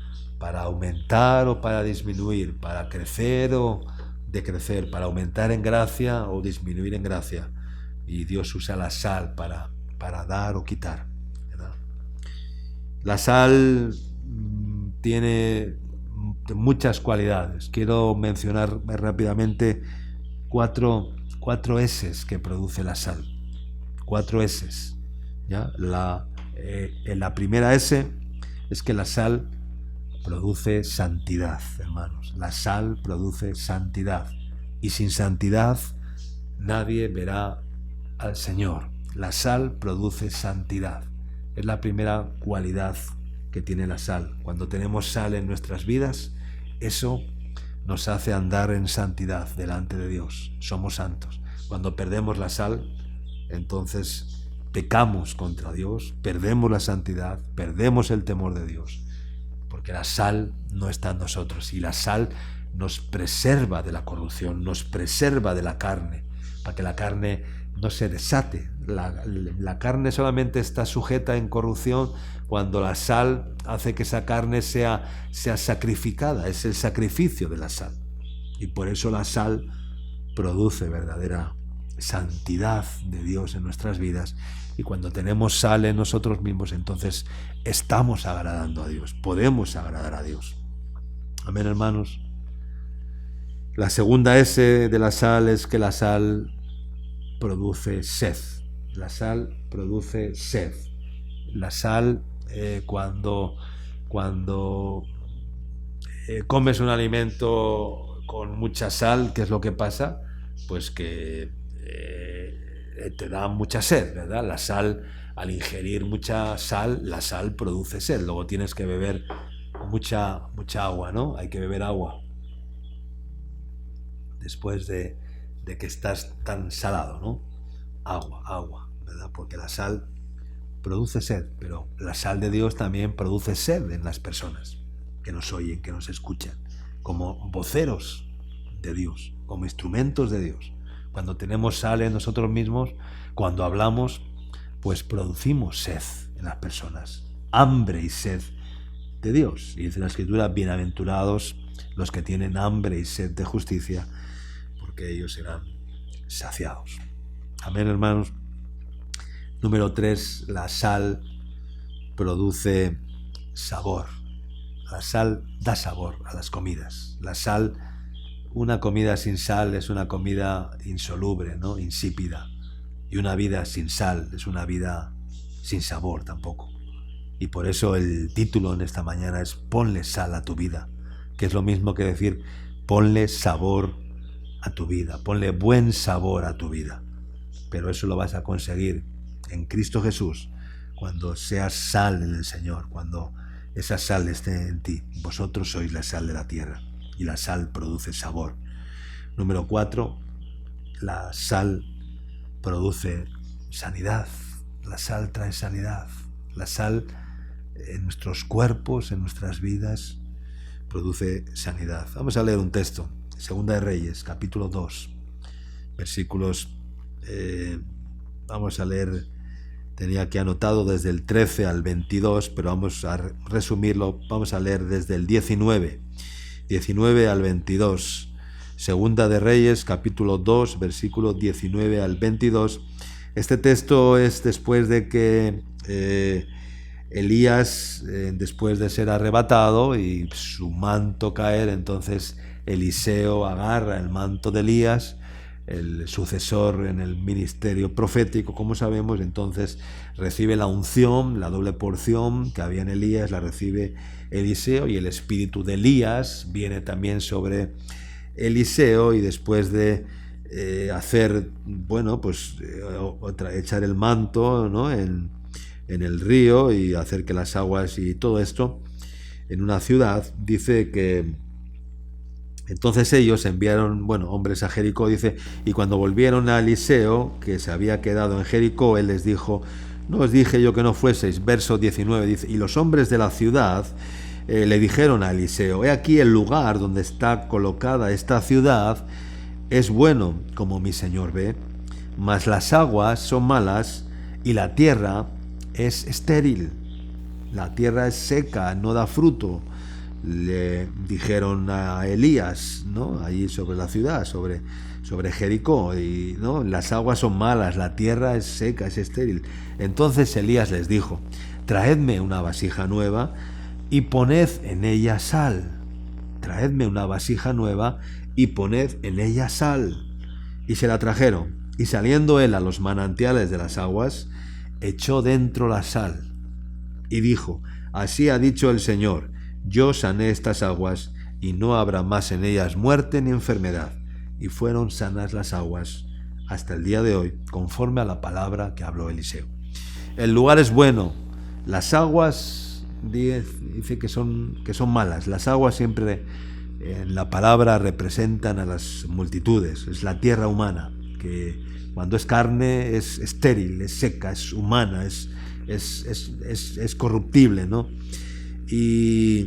aumentar o para disminuir, para crecer o decrecer, para aumentar en gracia o disminuir en gracia. Y Dios usa la sal para dar o quitar, ¿verdad? La sal tiene muchas cualidades. Quiero mencionar rápidamente cuatro S's que produce la sal. 4 S's, ¿ya? La primera S es que la sal produce santidad, hermanos. La sal produce santidad, y sin santidad nadie verá al Señor. La sal produce santidad. Es la primera cualidad que tiene la sal. Cuando tenemos sal en nuestras vidas, eso nos hace andar en santidad delante de Dios. Somos santos. Cuando perdemos la sal, entonces pecamos contra Dios, perdemos la santidad, perdemos el temor de Dios, porque la sal no está en nosotros, y la sal nos preserva de la corrupción, nos preserva de la carne, para que la carne no se desate, La carne solamente está sujeta en corrupción cuando la sal hace que esa carne sea sacrificada. Es el sacrificio de la sal. Y por eso la sal produce verdadera santidad de Dios en nuestras vidas. Y cuando tenemos sal en nosotros mismos, entonces estamos agradando a Dios. Podemos agradar a Dios. Amén, hermanos. La segunda S de la sal es que la sal produce sed. La sal produce sed. La sal, cuando comes un alimento con mucha sal, ¿qué es lo que pasa? Pues que te da mucha sed, ¿verdad? La sal, al ingerir mucha sal, la sal produce sed. Luego tienes que beber mucha agua, ¿no? Hay que beber agua después de que estás tan salado, ¿no? Agua, ¿verdad? Porque la sal produce sed, pero la sal de Dios también produce sed en las personas que nos oyen, que nos escuchan, como voceros de Dios, como instrumentos de Dios. Cuando tenemos sal en nosotros mismos, cuando hablamos, pues producimos sed en las personas, hambre y sed de Dios. Y dice la Escritura, bienaventurados los que tienen hambre y sed de justicia, porque ellos serán saciados. Amén, hermanos. Número 3, la sal produce sabor. La sal da sabor a las comidas. La sal, una comida sin sal es una comida insoluble, ¿no? Insípida. Y una vida sin sal es una vida sin sabor tampoco. Y por eso el título en esta mañana es Ponle sal a tu vida, que es lo mismo que decir ponle sabor a tu vida, ponle buen sabor a tu vida. Pero eso lo vas a conseguir en Cristo Jesús, cuando seas sal en el Señor, cuando esa sal esté en ti. Vosotros sois la sal de la tierra, y la sal produce sabor. Número 4, la sal produce sanidad. La sal trae sanidad. La sal en nuestros cuerpos, en nuestras vidas, produce sanidad. Vamos a leer un texto. Segunda de Reyes, capítulo 2, versículos, vamos a leer, tenía aquí anotado desde el 13 al 22, pero vamos a resumirlo, vamos a leer desde el 19 al 22. Segunda de Reyes, capítulo 2, versículo 19 al 22. Este texto es después de que Elías, después de ser arrebatado y su manto caer, entonces Eliseo agarra el manto de Elías, el sucesor en el ministerio profético, como sabemos. Entonces recibe la unción, la doble porción que había en Elías, la recibe Eliseo, y el espíritu de Elías viene también sobre Eliseo, y después de hacer, bueno, pues echar el manto, ¿no?, en el río y hacer que las aguas y todo esto en una ciudad, dice que entonces ellos enviaron, hombres a Jericó, dice, y cuando volvieron a Eliseo, que se había quedado en Jericó, él les dijo, ¿no os dije yo que no fueseis? Verso 19 dice, y los hombres de la ciudad le dijeron a Eliseo, he aquí el lugar donde está colocada esta ciudad es bueno, como mi señor ve, mas las aguas son malas y la tierra es estéril. La tierra es seca, no da fruto. Le dijeron a Elías, ¿no?, allí sobre la ciudad, sobre Jericó, y ¿no?, las aguas son malas, la tierra es seca, es estéril. Entonces Elías les dijo, traedme una vasija nueva y poned en ella sal. Traedme una vasija nueva y poned en ella sal. Y se la trajeron, y saliendo él a los manantiales de las aguas, echó dentro la sal, y dijo, así ha dicho el Señor, yo sané estas aguas, y no habrá más en ellas muerte ni enfermedad. Y fueron sanas las aguas hasta el día de hoy, conforme a la palabra que habló Eliseo. El lugar es bueno, las aguas, dice que son malas. Las aguas siempre en la palabra representan a las multitudes, es la tierra humana, que cuando es carne es estéril, es seca, es humana, es corruptible, ¿no? ¿Y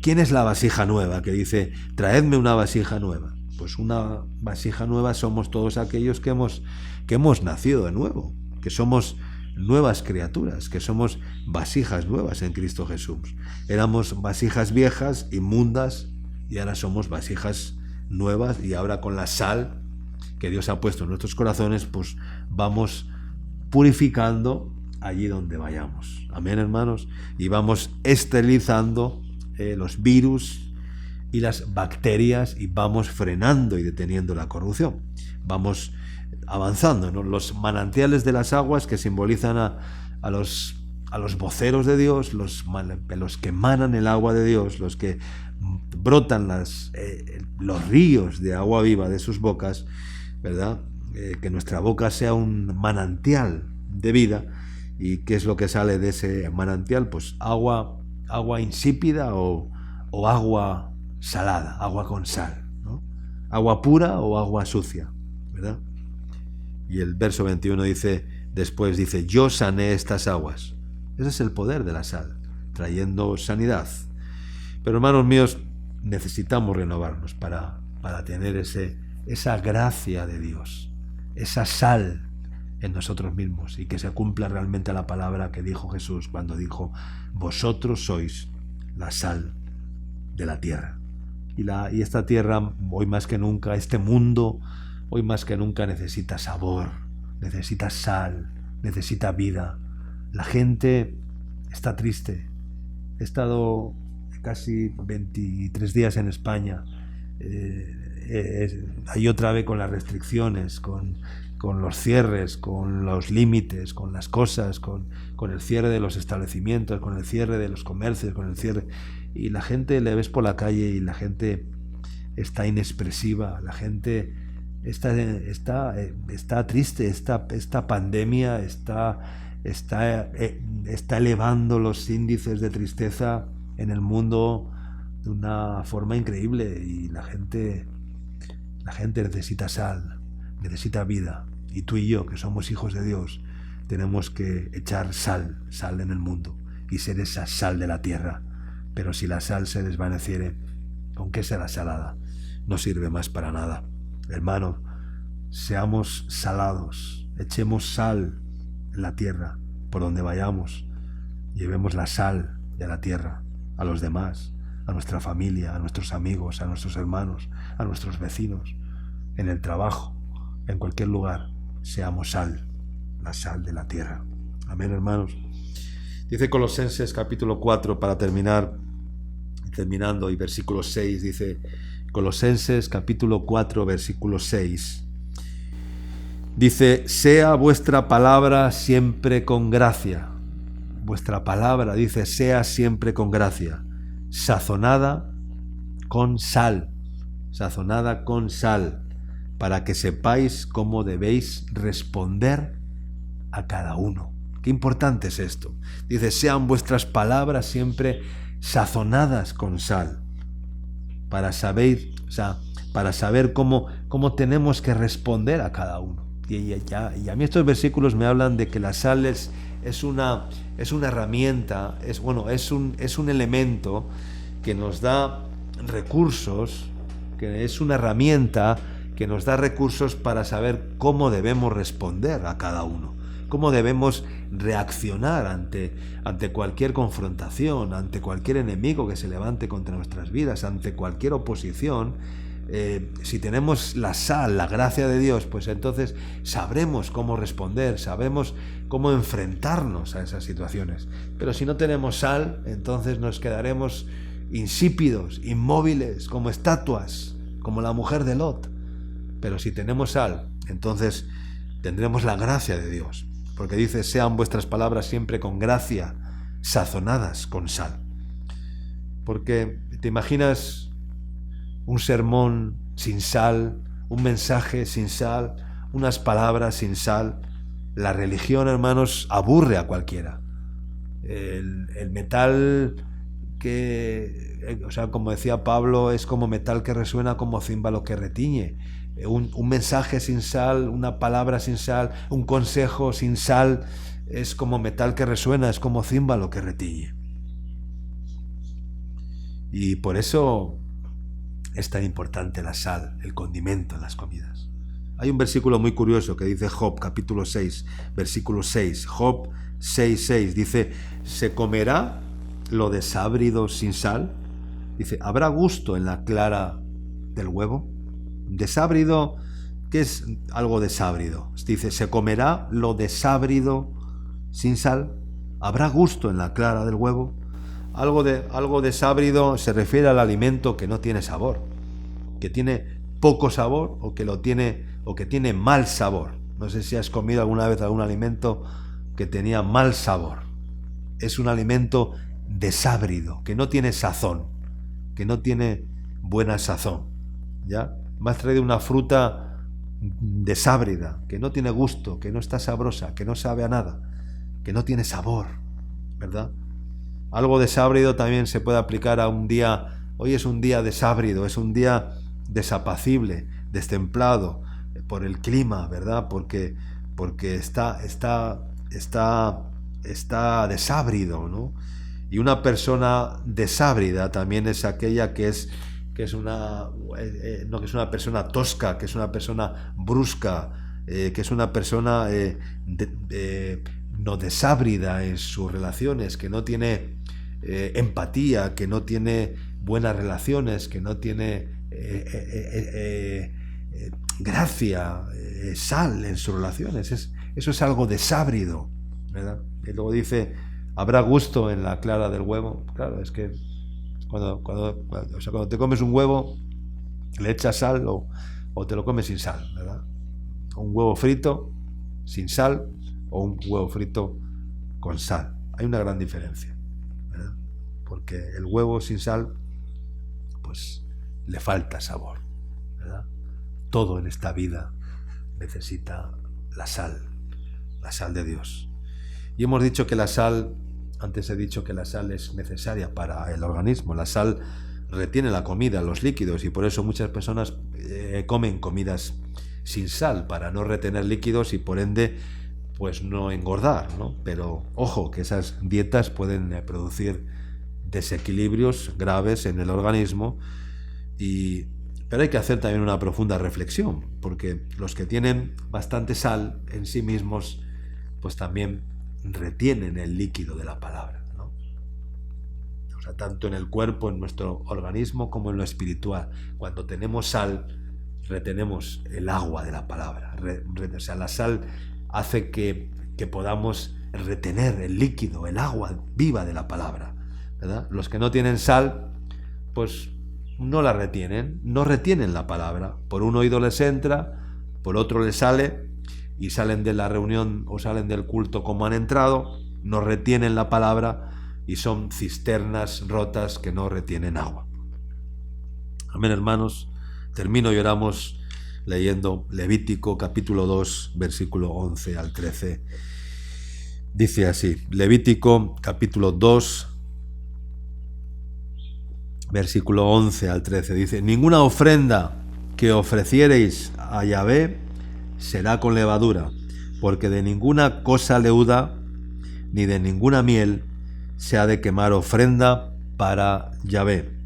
quién es la vasija nueva? Que dice, traedme una vasija nueva. Pues una vasija nueva somos todos aquellos que hemos nacido de nuevo. que somos nuevas criaturas, que somos vasijas nuevas en Cristo Jesús. Éramos vasijas viejas, inmundas, y ahora somos vasijas nuevas, y ahora con la sal que Dios ha puesto en nuestros corazones, pues vamos purificando allí donde vayamos. Amén, hermanos. Y vamos esterilizando los virus y las bacterias, y vamos frenando y deteniendo la corrupción. Vamos avanzando, ¿no? Los manantiales de las aguas, que simbolizan a los voceros de Dios, los que emanan el agua de Dios, los que brotan los ríos de agua viva de sus bocas, ¿verdad? Que nuestra boca sea un manantial de vida. ¿Y qué es lo que sale de ese manantial? Pues agua insípida o agua salada, agua con sal, ¿no? Agua pura o agua sucia, ¿verdad? Y el verso 21 después dice, yo sané estas aguas. Ese es el poder de la sal, trayendo sanidad. Pero, hermanos míos, necesitamos renovarnos para tener esa gracia de Dios, esa sal en nosotros mismos, y que se cumpla realmente la palabra que dijo Jesús cuando dijo, vosotros sois la sal de la tierra. Y esta tierra, hoy más que nunca, este mundo, hoy más que nunca necesita sabor, necesita sal, necesita vida. La gente está triste. He estado casi 23 días en España. Ahí otra vez con las restricciones, con los cierres, con los límites, con las cosas, con el cierre de los establecimientos, con el cierre de los comercios, con el cierre... Y la gente le ves por la calle y la gente está inexpresiva, la gente está triste. Esta pandemia está elevando los índices de tristeza en el mundo de una forma increíble, y la gente necesita sal, necesita vida, y tú y yo, que somos hijos de Dios, tenemos que echar sal en el mundo y ser esa sal de la tierra. Pero si la sal se desvaneciere, aunque sea salada, no sirve más para nada. Hermano, seamos salados, echemos sal en la tierra, por donde vayamos, llevemos la sal de la tierra a los demás, a nuestra familia, a nuestros amigos, a nuestros hermanos, a nuestros vecinos, en el trabajo, en cualquier lugar, seamos sal, la sal de la tierra. Amén, hermanos. Dice Colosenses capítulo 4, para terminando, y versículo 6, dice Colosenses capítulo 4, versículo 6, dice, sea vuestra palabra siempre con gracia. Vuestra palabra, dice, sea siempre con gracia, sazonada con sal, para que sepáis cómo debéis responder a cada uno. Qué importante es esto. Dice, sean vuestras palabras siempre sazonadas con sal, para saber cómo tenemos que responder a cada uno. Y a mí estos versículos me hablan de que la sal es una herramienta, es un elemento que nos da recursos, que es una herramienta que nos da recursos para saber cómo debemos responder a cada uno, cómo debemos reaccionar ante cualquier confrontación, ante cualquier enemigo que se levante contra nuestras vidas, ante cualquier oposición. Si tenemos la sal, la gracia de Dios, pues entonces sabremos cómo responder, sabremos cómo enfrentarnos a esas situaciones. Pero si no tenemos sal, entonces nos quedaremos insípidos, inmóviles, como estatuas, como la mujer de Lot. Pero si tenemos sal, entonces tendremos la gracia de Dios, porque dice, sean vuestras palabras siempre con gracia, sazonadas con sal. Porque te imaginas un sermón sin sal, un mensaje sin sal, unas palabras sin sal. La religión, hermanos, aburre a cualquiera. El metal como decía Pablo, es como metal que resuena, como címbalo que retiñe. Un mensaje sin sal, una palabra sin sal, un consejo sin sal, es como metal que resuena, es como címbalo que retiñe. Y por eso es tan importante la sal, el condimento en las comidas. Hay un versículo muy curioso que dice Job, capítulo 6, versículo 6. Job 6:6 dice, ¿se comerá lo desábrido sin sal? Dice, ¿habrá gusto en la clara del huevo? Desábrido, ¿qué es algo desábrido? Dice, ¿se comerá lo desábrido sin sal? ¿Habrá gusto en la clara del huevo? Algo desábrido se refiere al alimento que no tiene sabor, que tiene poco sabor o que tiene mal sabor. No sé si has comido alguna vez algún alimento que tenía mal sabor. Es un alimento desábrido, que no tiene sazón, que no tiene buena sazón. ¿Ya? Me has traído una fruta desábrida, que no tiene gusto, que no está sabrosa, que no sabe a nada, que no tiene sabor, ¿verdad? Algo desábrido también se puede aplicar a un día. Hoy es un día desábrido, es un día desapacible, destemplado por el clima, ¿verdad? Porque está desábrido, ¿no? Y una persona desábrida también es aquella que es una no que es una persona tosca, que es una persona brusca, que es una persona no desábrida en sus relaciones, que no tiene empatía, que no tiene buenas relaciones, que no tiene gracia, sal en sus relaciones. Eso es algo desábrido, ¿verdad? Y luego dice, ¿habrá gusto en la clara del huevo? Claro, es que cuando te comes un huevo, le echas sal o te lo comes sin sal, ¿verdad? Un huevo frito sin sal o un huevo frito con sal. Hay una gran diferencia, ¿verdad? Porque el huevo sin sal, pues le falta sabor, ¿verdad? Todo en esta vida necesita la sal de Dios. Y hemos dicho que la sal, antes he dicho que la sal es necesaria para el organismo. La sal retiene la comida, los líquidos, y por eso muchas personas comen comidas sin sal, para no retener líquidos y por ende pues no engordar, ¿no? Pero ojo, que esas dietas pueden producir desequilibrios graves en el organismo, pero hay que hacer también una profunda reflexión, porque los que tienen bastante sal en sí mismos, pues también retienen el líquido de la palabra, ¿no? O sea, tanto en el cuerpo, en nuestro organismo, como en lo espiritual. Cuando tenemos sal, retenemos el agua de la palabra. O sea, la sal hace que podamos retener el líquido, el agua viva de la palabra, ¿verdad? Los que no tienen sal, pues no la retienen, no retienen la palabra. Por un oído les entra, por otro les sale, y salen de la reunión o salen del culto como han entrado, no retienen la palabra y son cisternas rotas que no retienen agua. Amén, hermanos. Termino y oramos leyendo Levítico capítulo 2, versículo 11 al 13. Dice así, Levítico capítulo 2, versículo 11 al 13. Dice, ninguna ofrenda que ofreciereis a Yahvé será con levadura, porque de ninguna cosa leuda ni de ninguna miel se ha de quemar ofrenda para Yahvé.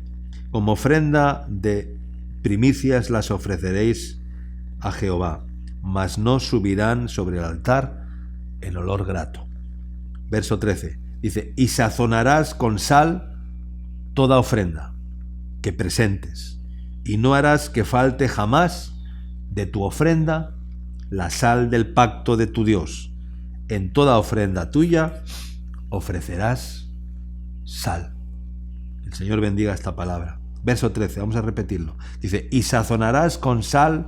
Como ofrenda de primicias las ofreceréis a Jehová, mas no subirán sobre el altar en olor grato. Verso 13 dice, y sazonarás con sal toda ofrenda que presentes, y no harás que falte jamás de tu ofrenda la sal del pacto de tu Dios. En toda ofrenda tuya ofrecerás sal. El Señor bendiga esta palabra. Verso 13, vamos a repetirlo. Dice, y sazonarás con sal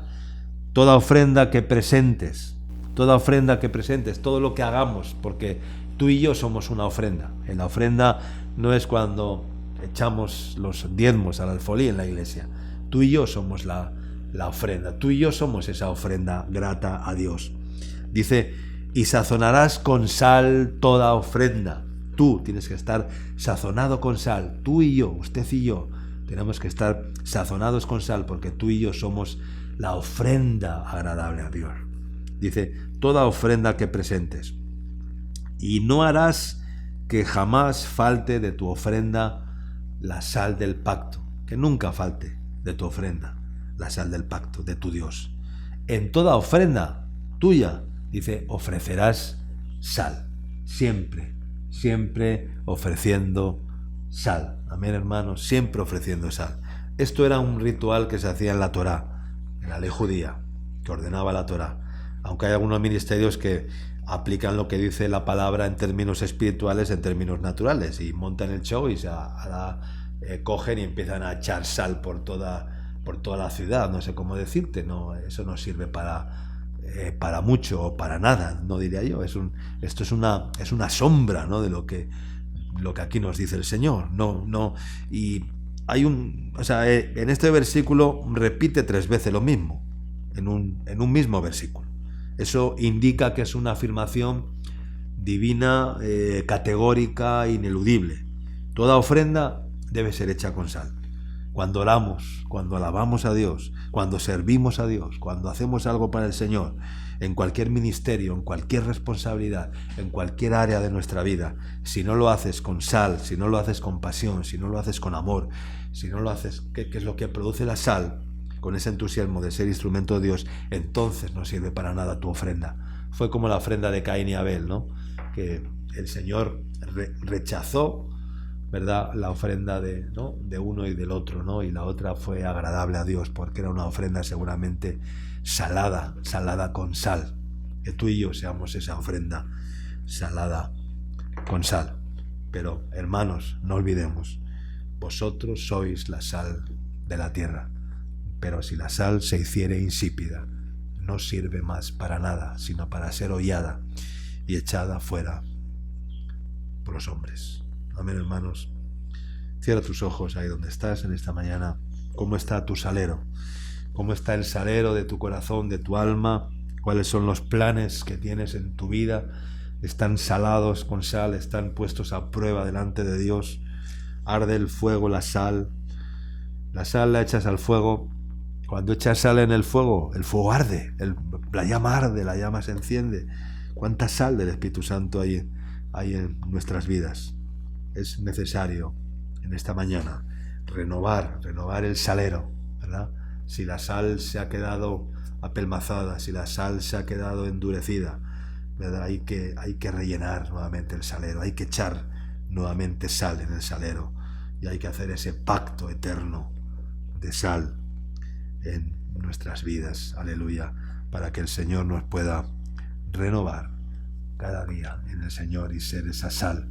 toda ofrenda que presentes. Toda ofrenda que presentes, todo lo que hagamos, porque tú y yo somos una ofrenda. En la ofrenda no es cuando echamos los diezmos al alfolí en la iglesia. Tú y yo somos la ofrenda. Tú y yo somos esa ofrenda grata a Dios. Dice, y sazonarás con sal toda ofrenda. Tú tienes que estar sazonado con sal. Tú y yo, usted y yo, tenemos que estar sazonados con sal, porque tú y yo somos la ofrenda agradable a Dios. Dice, toda ofrenda que presentes. Y no harás que jamás falte de tu ofrenda la sal del pacto. Que nunca falte de tu ofrenda la sal del pacto de tu Dios. en toda ofrenda tuya, dice, ofrecerás sal. Siempre, siempre ofreciendo sal. Amén, hermanos, siempre ofreciendo sal. Esto era un ritual que se hacía en la Torá, en la ley judía, que ordenaba la Torá. Aunque hay algunos ministerios que aplican lo que dice la palabra en términos espirituales, en términos naturales, y montan el show y cogen y empiezan a echar sal por toda la ciudad. No sé cómo decirte, no, eso no sirve para mucho o para nada, no diría yo. Esto es una sombra, ¿no?, de lo que aquí nos dice el Señor. Y hay en este versículo repite 3 veces lo mismo, en un mismo versículo. Eso indica que es una afirmación divina, categórica, ineludible. Toda ofrenda debe ser hecha con sal. Cuando oramos, cuando alabamos a Dios, cuando servimos a Dios, cuando hacemos algo para el Señor, en cualquier ministerio, en cualquier responsabilidad, en cualquier área de nuestra vida, si no lo haces con sal, si no lo haces con pasión, si no lo haces con amor, si no lo haces, ¿qué es lo que produce la sal? Con ese entusiasmo de ser instrumento de Dios, entonces no sirve para nada tu ofrenda. Fue como la ofrenda de Caín y Abel, ¿no?, que el Señor rechazó, ¿verdad?, la ofrenda de uno y del otro, ¿no?, y la otra fue agradable a Dios porque era una ofrenda seguramente salada con sal. Que tú y yo seamos esa ofrenda salada con sal. Pero, hermanos, no olvidemos, vosotros sois la sal de la tierra. Pero si la sal se hiciere insípida, no sirve más para nada, sino para ser hollada y echada fuera por los hombres. Amén, hermanos. Cierra tus ojos ahí donde estás en esta mañana. ¿Cómo está tu salero? ¿Cómo está el salero de tu corazón, de tu alma? ¿Cuáles son los planes que tienes en tu vida? ¿Están salados con sal? ¿Están puestos a prueba delante de Dios? ¿Arde el fuego, la sal? La sal la echas al fuego. Cuando echas sal en el fuego arde. La llama arde, la llama se enciende. ¿Cuánta sal del Espíritu Santo hay en nuestras vidas? Es necesario en esta mañana renovar el salero, ¿verdad? Si la sal se ha quedado apelmazada, si la sal se ha quedado endurecida, ¿verdad?, hay que rellenar nuevamente el salero, hay que echar nuevamente sal en el salero y hay que hacer ese pacto eterno de sal en nuestras vidas, aleluya, para que el Señor nos pueda renovar cada día en el Señor y ser esa sal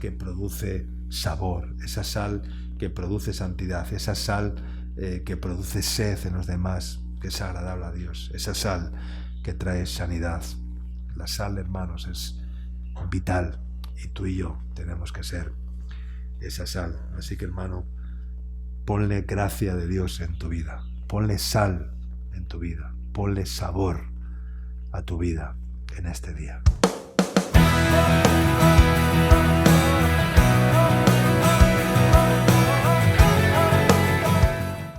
que produce sabor, esa sal que produce santidad, esa sal que produce sed en los demás, que es agradable a Dios, esa sal que trae sanidad. La sal, hermanos, es vital y tú y yo tenemos que ser esa sal. Así que, hermano, ponle gracia de Dios en tu vida, ponle sal en tu vida, ponle sabor a tu vida en este día.